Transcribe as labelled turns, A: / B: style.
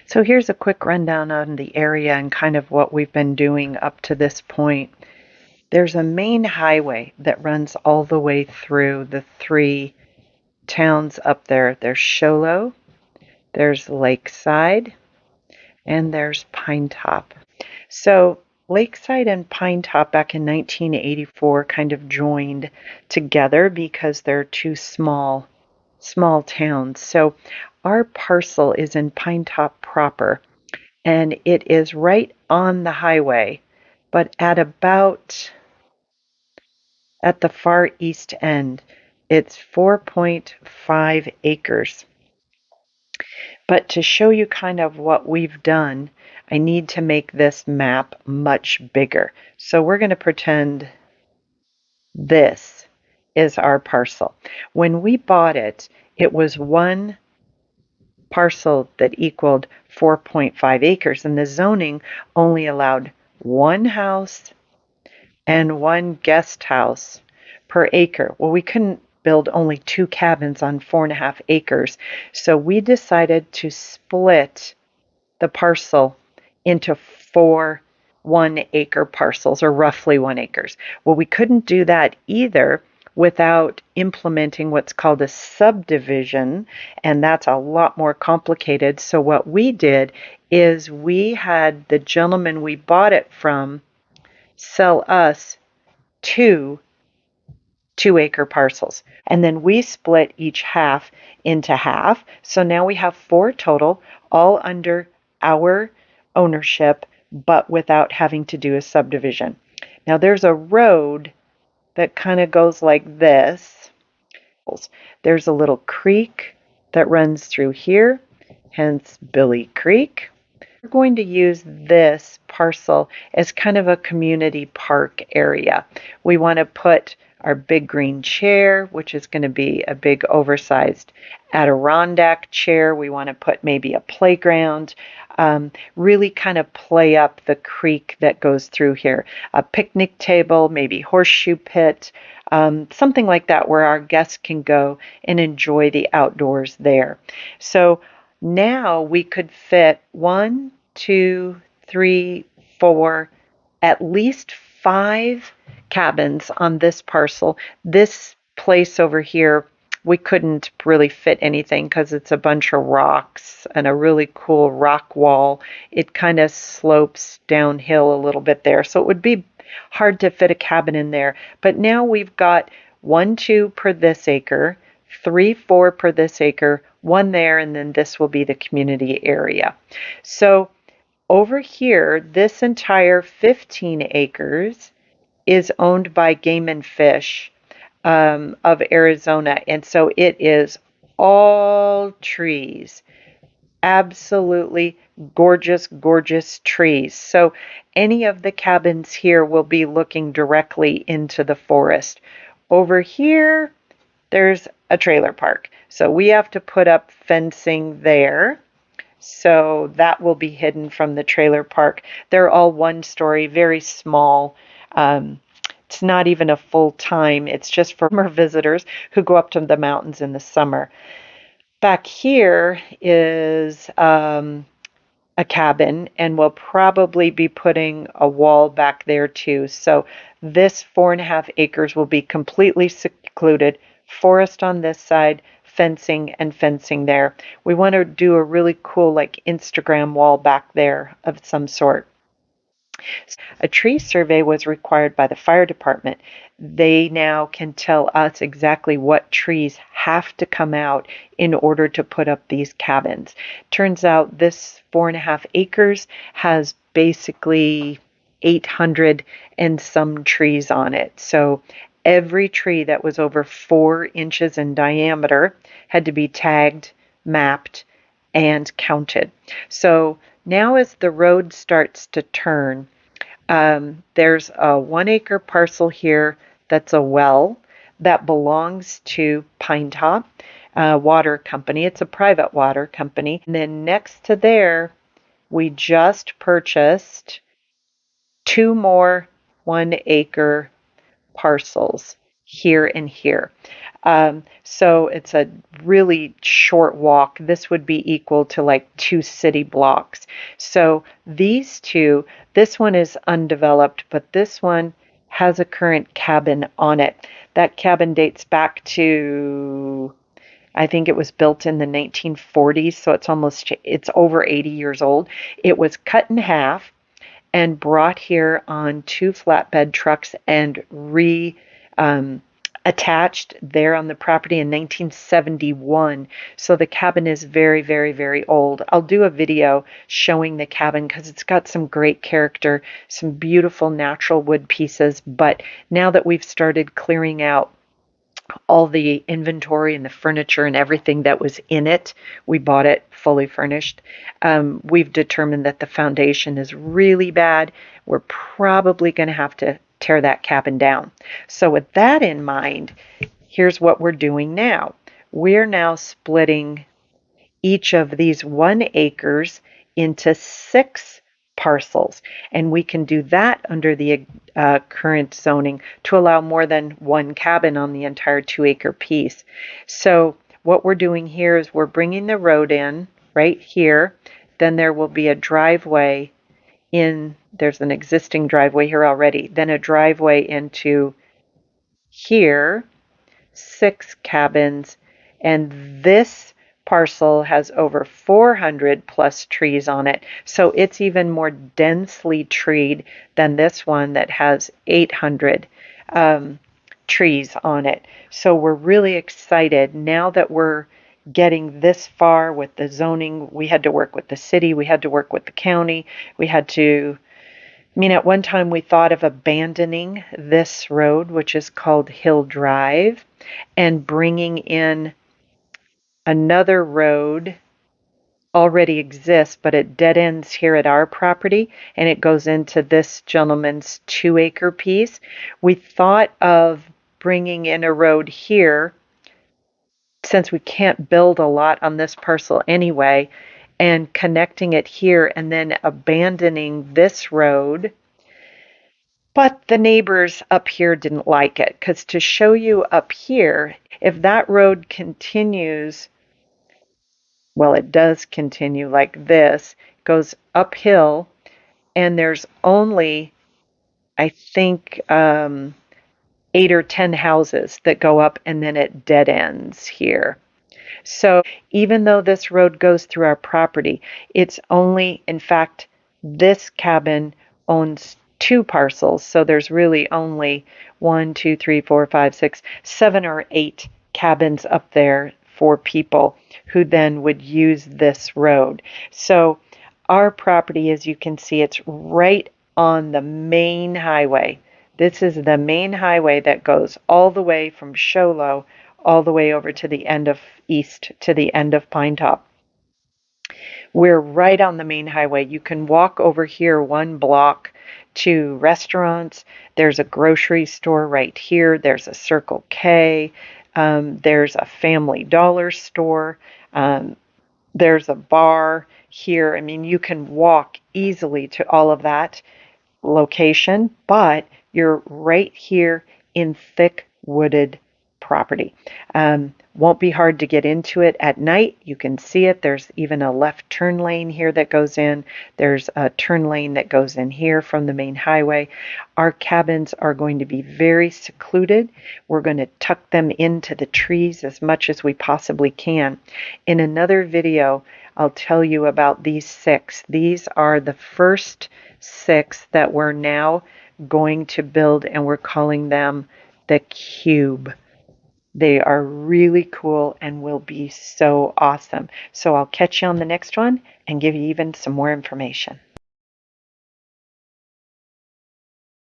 A: So here's a quick rundown on the area and kind of what we've been doing up to this point. There's a main highway that runs all the way through the three towns up there. There's Sholo, there's Lakeside, and there's Pinetop. So Lakeside and Pinetop back in 1984 kind of joined together because they're two small towns. So our parcel is in Pinetop proper, and it is right on the highway, but at the far east end. It's 4.5 acres. But to show you kind of what we've done, I need to make this map much bigger. So we're going to pretend this is our parcel. When we bought it, it was one parcel that equaled 4.5 acres, and the zoning only allowed one house and one guest house per acre. Well, we couldn't build only 2 cabins on 4.5 acres, so we decided to split the parcel into 4 1-acre parcels, or roughly 1 acres. Well, we couldn't do that either without implementing what's called a subdivision, and that's a lot more complicated. So what we did is we had the gentleman we bought it from sell us 2 2-acre parcels, and then we split each half into half. So now we have 4 total, all under our ownership, but without having to do a subdivision. Now there's a road that kind of goes like this. There's a little creek that runs through here, hence Billy Creek. We're going to use this parcel as kind of a community park area. We want to put our big green chair, which is going to be a big oversized Adirondack chair. We want to put maybe a playground, really kind of play up the creek that goes through here. A picnic table, maybe horseshoe pit, something like that where our guests can go and enjoy the outdoors there. So now we could fit 1, 2, 3, 4, at least 5 cabins on this parcel. This place over here, we couldn't really fit anything because it's a bunch of rocks and a really cool rock wall. It kind of slopes downhill a little bit there, so it would be hard to fit a cabin in there. But now we've got 1, 2 per this acre, 3, 4 per this acre, 1 there, and then this will be the community area. So over here, this entire 15 acres is owned by Game and Fish of Arizona, and so it is all trees. Absolutely gorgeous, gorgeous trees. So any of the cabins here will be looking directly into the forest. Over here, there's a trailer park. So we have to put up fencing there. So that will be hidden from the trailer park. They're all 1-story, very small. It's not even a full time. It's just for summer visitors who go up to the mountains in the summer. Back here is a cabin, and we'll probably be putting a wall back there too. So this 4.5 acres will be completely secluded, forest on this side, fencing and fencing there. We want to do a really cool like Instagram wall back there of some sort. A tree survey was required by the fire department. They now can tell us exactly what trees have to come out in order to put up these cabins. Turns out this 4.5 acres has basically 800 and some trees on it. So every tree that was over 4 inches in diameter had to be tagged, mapped, and counted. So now as the road starts to turn, there's a 1-acre parcel here that's a well that belongs to Pinetop Water Company. It's a private water company. And then next to there, we just purchased 2 more 1-acre parcels. here and here. So it's a really short walk. This would be equal to like 2 city blocks. So these two, this one is undeveloped, but this one has a current cabin on it. That cabin dates back to, I think it was built in the 1940s, so it's over 80 years old. It was cut in half and brought here on 2 flatbed trucks and attached there on the property in 1971. So the cabin is very, very, very old. I'll do a video showing the cabin because it's got some great character, some beautiful natural wood pieces. But now that we've started clearing out all the inventory and the furniture and everything that was in it, we bought it fully furnished. We've determined that the foundation is really bad. We're probably going to have to tear that cabin down. So with that in mind, here's what we're doing now. We're now splitting each of these 1 acres into 6 parcels, and we can do that under the current zoning to allow more than 1 cabin on the entire 2-acre piece. So what we're doing here is we're bringing the road in right here. Then there will be a driveway in, there's an existing driveway here already, then a driveway into here, 6 cabins, and this parcel has over 400 plus trees on it. So it's even more densely treed than this one that has 800 trees on it. So we're really excited now that we're getting this far with the zoning. We had to work with the city, we had to work with the county, we had to, I mean, at one time we thought of abandoning this road, which is called Hill Drive, and bringing in another road already exists, but it dead ends here at our property and it goes into this gentleman's 2-acre piece. We thought of bringing in a road here since we can't build a lot on this parcel anyway, and connecting it here and then abandoning this road. But the neighbors up here didn't like it, because to show you up here, if that road continues, well, it does continue like this, goes uphill, and there's only, I think, 8 or 10 houses that go up, and then it dead ends here. So even though this road goes through our property, it's only, in fact, this cabin owns 2 parcels. So there's really only 1, 2, 3, 4, 5, 6, 7 or 8 cabins up there for people who then would use this road. So our property, as you can see, it's right on the main highway. This is the main highway that goes all the way from Show Low all the way over to the end of east to the end of Pinetop. We're right on the main highway. You can walk over here 1 block to restaurants. There's a grocery store right here. There's a Circle K. There's a Family Dollar store. There's a bar here. I mean, you can walk easily to all of that location, but you're right here in thick wooded property. Won't be hard to get into it at night. You can see it. There's even a left turn lane here that goes in. There's a turn lane that goes in here from the main highway. Our cabins are going to be very secluded. We're going to tuck them into the trees as much as we possibly can. In another video, I'll tell you about these 6. These are the first 6 that we're now going to build, and we're calling them the Cube. They are really cool and will be so awesome. So I'll catch you on the next one and give you even some more information.